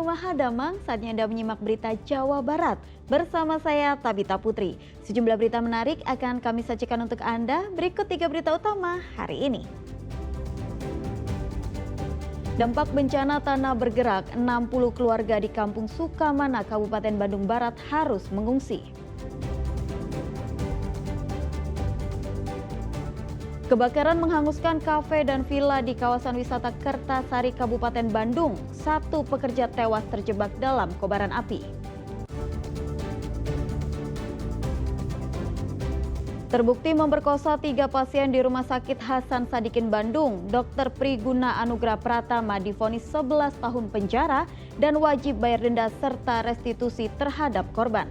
Kumaha Damang, saatnya Anda menyimak berita Jawa Barat. Bersama saya Tabita Putri. Sejumlah berita menarik akan kami sajikan untuk Anda. Berikut 3 berita utama hari ini. Dampak bencana tanah bergerak, 60 keluarga di Kampung Sukamana, Kabupaten Bandung Barat harus mengungsi. Kebakaran menghanguskan kafe dan villa di kawasan wisata Kertasari, Kabupaten Bandung. 1 pekerja tewas terjebak dalam kobaran api. Terbukti memperkosa 3 pasien di Rumah Sakit Hasan Sadikin Bandung. Dr. Priguna Anugrah Pratama divonis 11 tahun penjara dan wajib bayar denda serta restitusi terhadap korban.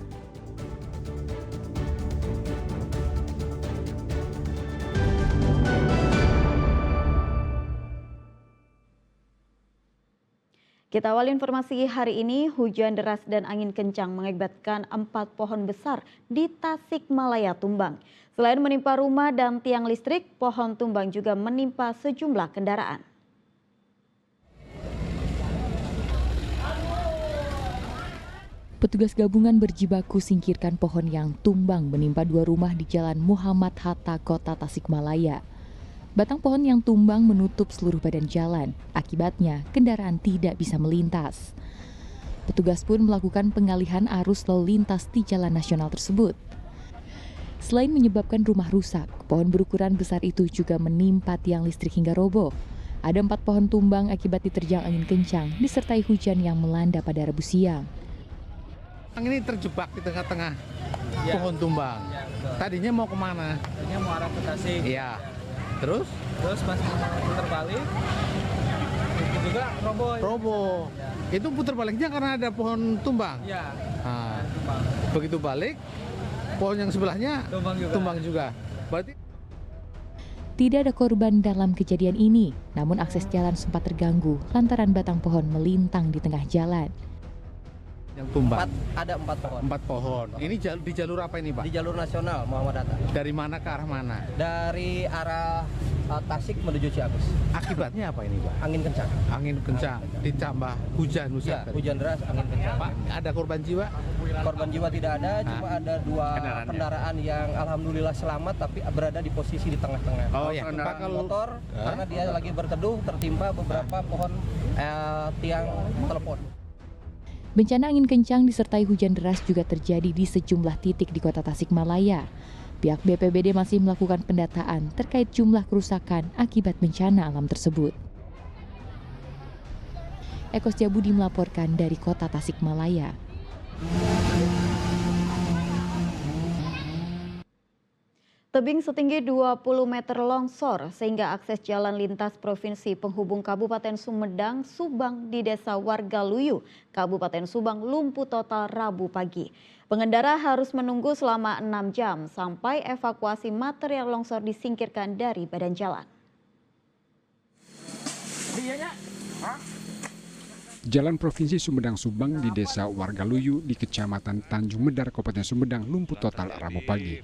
Kita awali informasi hari ini, hujan deras dan angin kencang mengakibatkan 4 pohon besar di Tasikmalaya tumbang. Selain menimpa rumah dan tiang listrik, pohon tumbang juga menimpa sejumlah kendaraan. Petugas gabungan berjibaku singkirkan pohon yang tumbang menimpa 2 rumah di Jalan Muhammad Hatta, Kota Tasikmalaya. Batang pohon yang tumbang menutup seluruh badan jalan. Akibatnya, kendaraan tidak bisa melintas. Petugas pun melakukan pengalihan arus lalu lintas di jalan nasional tersebut. Selain menyebabkan rumah rusak, pohon berukuran besar itu juga menimpa tiang listrik hingga roboh. Ada 4 pohon tumbang akibat diterjang angin kencang, disertai hujan yang melanda pada Rabu siang. Ini terjebak di tengah-tengah pohon tumbang. Tadinya mau kemana? Tadinya mau arah ke Tasik. Iya. Terus Pas putar balik, itu juga roboh. Ya. Itu putar baliknya karena ada pohon tumbang. Ya. Nah, begitu balik, pohon yang sebelahnya tumbang juga. Berarti tidak ada korban dalam kejadian ini, namun akses jalan sempat terganggu lantaran batang pohon melintang di tengah jalan. yang tumbang. Ada 4 pohon. 4 pohon. Ini di jalur apa ini, Pak? Di jalur nasional Muhammad Hatta. Dari mana ke arah mana? Dari arah Tasik menuju Ciamis. Akibatnya apa ini, Pak? Angin kencang. Angin kencang, ditambah hujan Ya, hujan deras, angin kencang. Pak, ada korban jiwa? Korban jiwa tidak ada, cuma ada 2 kendaraan yang alhamdulillah selamat tapi berada di posisi di tengah-tengah. Oh ya, Pak, kalau motor karena dia lagi berteduh tertimpa beberapa pohon tiang telepon. Bencana angin kencang disertai hujan deras juga terjadi di sejumlah titik di Kota Tasikmalaya. Pihak BPBD masih melakukan pendataan terkait jumlah kerusakan akibat bencana alam tersebut. Eko Setiabudi melaporkan dari Kota Tasikmalaya. Tebing setinggi 20 meter longsor sehingga akses jalan lintas provinsi penghubung Kabupaten Sumedang, Subang di Desa Wargaluyu, Kabupaten Subang lumpuh total Rabu pagi. Pengendara harus menunggu selama 6 jam sampai evakuasi material longsor disingkirkan dari badan jalan. Jalan Provinsi Sumedang Subang di Desa Wargaluyu di Kecamatan Tanjung Medar, Kabupaten Sumedang lumpuh total Rabu pagi.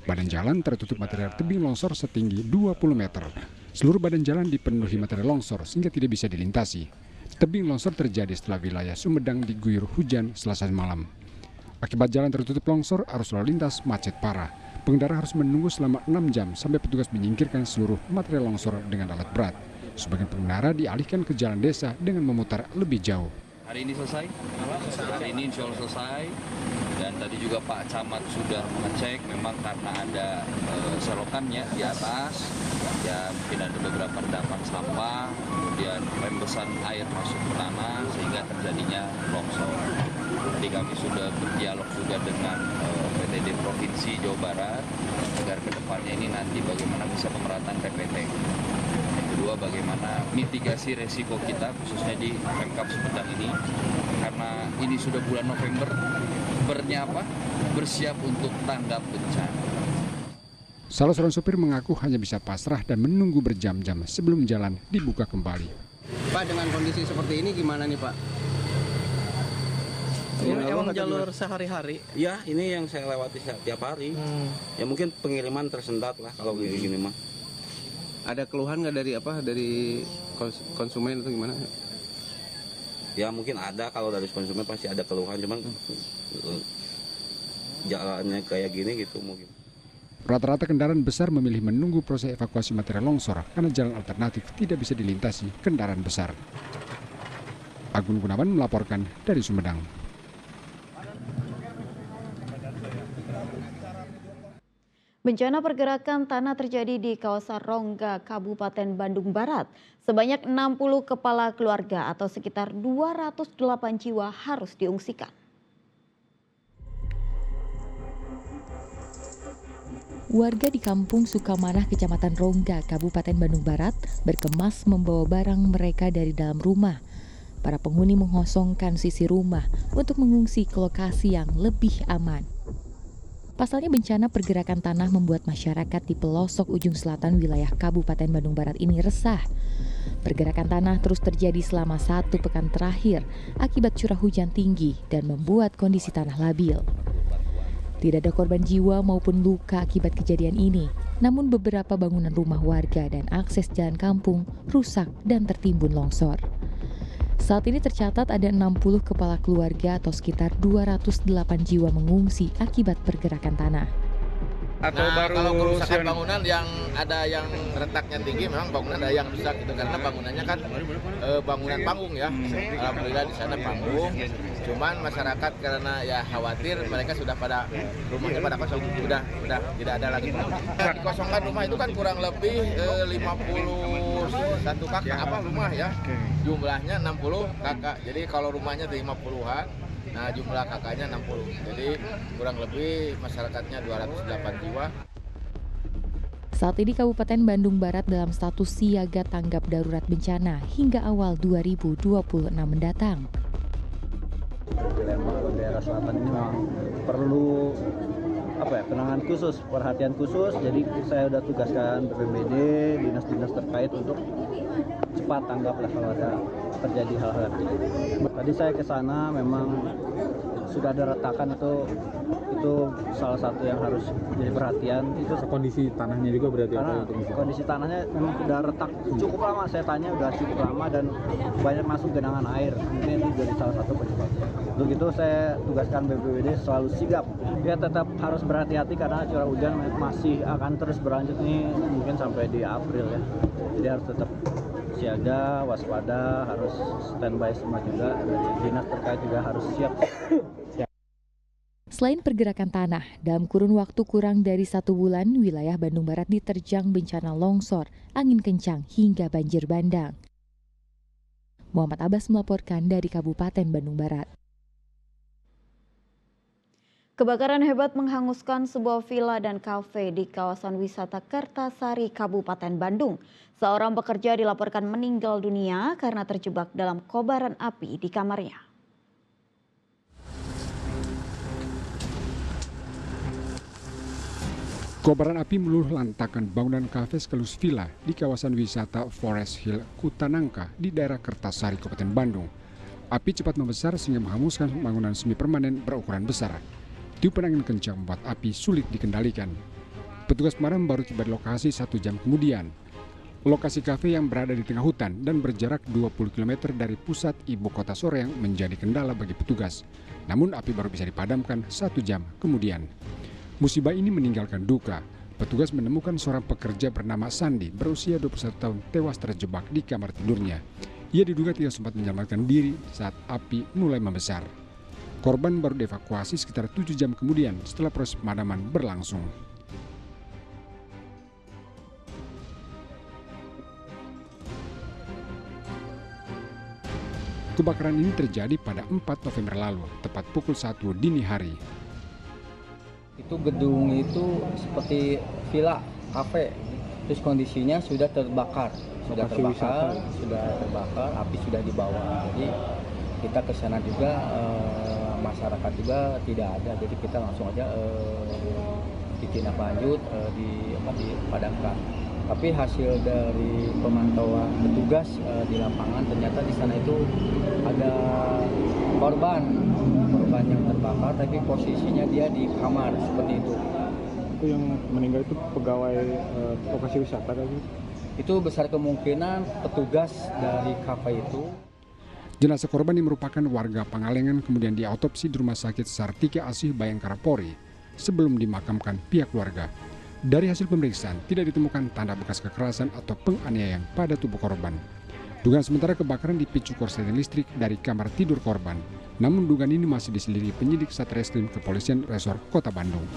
Badan jalan tertutup material tebing longsor setinggi 20 meter. Seluruh badan jalan dipenuhi material longsor sehingga tidak bisa dilintasi. Tebing longsor terjadi setelah wilayah Sumedang diguyur hujan Selasa malam. Akibat jalan tertutup longsor, arus lalu lintas macet parah. Pengendara harus menunggu selama 6 jam sampai petugas menyingkirkan seluruh material longsor dengan alat berat. Sebagian pengendara dialihkan ke jalan desa dengan memutar lebih jauh. Hari ini selesai? Hari ini insya Allah selesai. Dan tadi juga Pak Camat sudah mengecek, memang karena ada selokannya di atas, ya mungkin ada beberapa endapan sampah, kemudian rembesan air masuk ke tanah sehingga terjadinya longsor. Jadi kami sudah berdialog juga dengan PTD Provinsi Jawa Barat agar kedepannya ini nanti bagaimana bisa pemerataan PPT. Yang kedua, bagaimana mitigasi resiko kita khususnya di Pemkab Sumedang ini, karena ini sudah bulan November. Bersiap untuk tanggap bencana. Salah seorang sopir mengaku hanya bisa pasrah dan menunggu berjam-jam sebelum jalan dibuka kembali. Pak, dengan kondisi seperti ini gimana nih, Pak? Ini emang jalur sehari-hari? Ya, ini yang saya lewati tiap hari. Ya mungkin pengiriman tersendat lah kalau gini mah. Ada keluhan nggak dari konsumen atau gimana? Ya mungkin ada, kalau dari konsumen pasti ada keluhan, cuman jalannya kayak gini gitu mungkin. Rata-rata kendaraan besar memilih menunggu proses evakuasi material longsor karena jalan alternatif tidak bisa dilintasi kendaraan besar. Agun Gunawan melaporkan dari Sumedang. Bencana pergerakan tanah terjadi di kawasan Rongga, Kabupaten Bandung Barat. Sebanyak 60 kepala keluarga atau sekitar 208 jiwa harus diungsikan. Warga di Kampung Sukamanah, Kecamatan Rongga, Kabupaten Bandung Barat berkemas membawa barang mereka dari dalam rumah. Para penghuni mengosongkan sisi rumah untuk mengungsi ke lokasi yang lebih aman. Pasalnya bencana pergerakan tanah membuat masyarakat di pelosok ujung selatan wilayah Kabupaten Bandung Barat ini resah. Pergerakan tanah terus terjadi selama 1 pekan terakhir akibat curah hujan tinggi dan membuat kondisi tanah labil. Tidak ada korban jiwa maupun luka akibat kejadian ini, namun beberapa bangunan rumah warga dan akses jalan kampung rusak dan tertimbun longsor. Saat ini tercatat ada 60 kepala keluarga atau sekitar 208 jiwa mengungsi akibat pergerakan tanah. Atau kalau kerusakan bangunan yang ada yang retaknya tinggi, memang bangunan ada yang rusak gitu, karena bangunannya kan bangunan panggung ya. Alhamdulillah di sana panggung. Cuman masyarakat karena ya khawatir, mereka sudah pada rumahnya pada kosong, sudah tidak ada lagi. Dikosongkan rumah itu kan kurang lebih 51 kakak apa rumah ya. Jumlahnya 60 kakak. Jadi kalau rumahnya 50-an, nah jumlah kakaknya 60. Jadi kurang lebih masyarakatnya 208 jiwa. Saat ini Kabupaten Bandung Barat dalam status siaga tanggap darurat bencana hingga awal 2026 mendatang. Di Lembang, daerah selatan ini memang perlu penanganan khusus, perhatian khusus. Jadi saya sudah tugaskan BPBD, dinas-dinas terkait untuk cepat tanggap lah kalau ada terjadi hal-hal. Tadi saya ke sana memang sudah ada retakan, itu salah satu yang harus jadi perhatian. Itu kondisi tanahnya juga berarti karena kondisi tanahnya memang sudah retak cukup lama, saya tanya udah cukup lama dan banyak masuk genangan air. Mungkin itu jadi salah satu penyebabnya. Untuk itu saya tugaskan BPBD selalu sigap. Ya tetap harus berhati-hati karena curah hujan masih akan terus berlanjut nih mungkin sampai di April ya. Jadi harus tetap siaga, waspada, harus standby semua juga. Dari dinas terkait juga harus siap. Selain pergerakan tanah, dalam kurun waktu kurang dari 1 bulan, wilayah Bandung Barat diterjang bencana longsor, angin kencang, hingga banjir bandang. Muhammad Abbas melaporkan dari Kabupaten Bandung Barat. Kebakaran hebat menghanguskan sebuah villa dan kafe di kawasan wisata Kertasari, Kabupaten Bandung. Seorang pekerja dilaporkan meninggal dunia karena terjebak dalam kobaran api di kamarnya. Kobaran api meluluh lantakan bangunan kafe sekaligus villa di kawasan wisata Forest Hill, Kutanangka di daerah Kertasari, Kabupaten Bandung. Api cepat membesar sehingga menghanguskan bangunan semi permanen berukuran besar. Tiupan angin kencang membuat api sulit dikendalikan. Petugas pemadam baru tiba di lokasi 1 jam kemudian. Lokasi kafe yang berada di tengah hutan dan berjarak 20 km dari pusat ibu kota Soreang menjadi kendala bagi petugas. Namun api baru bisa dipadamkan 1 jam kemudian. Musibah ini meninggalkan duka. Petugas menemukan seorang pekerja bernama Sandi berusia 21 tahun tewas terjebak di kamar tidurnya. Ia diduga tidak sempat menyelamatkan diri saat api mulai membesar. Korban baru dievakuasi sekitar 7 jam kemudian setelah proses pemadaman berlangsung. Kebakaran ini terjadi pada 4 November lalu, tepat pukul 1 dini hari. Itu gedung itu seperti villa, kafe. Terus kondisinya sudah terbakar, api sudah dibawa. Jadi kita ke sana juga, masyarakat juga tidak ada. Jadi kita langsung aja ditindaklanjut, dipadamkan. Tapi hasil dari pemantauan petugas di lapangan ternyata di sana itu ada korban yang terbakar, tapi posisinya dia di kamar seperti itu. Itu yang meninggal itu pegawai lokasi wisata kan? Itu besar kemungkinan petugas dari kafe itu. Jenazah korban yang merupakan warga Pangalengan kemudian diautopsi di Rumah Sakit Sartika Asih Bayangkara Polri sebelum dimakamkan pihak keluarga. Dari hasil pemeriksaan tidak ditemukan tanda bekas kekerasan atau penganiayaan pada tubuh korban. Dugaan sementara kebakaran dipicu korsleting listrik dari kamar tidur korban. Namun dugaan ini masih diselidiki penyidik Satreskrim Kepolisian Resor Kota Bandung.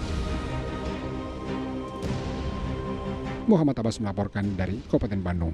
Muhammad Abbas melaporkan dari Kabupaten Bandung.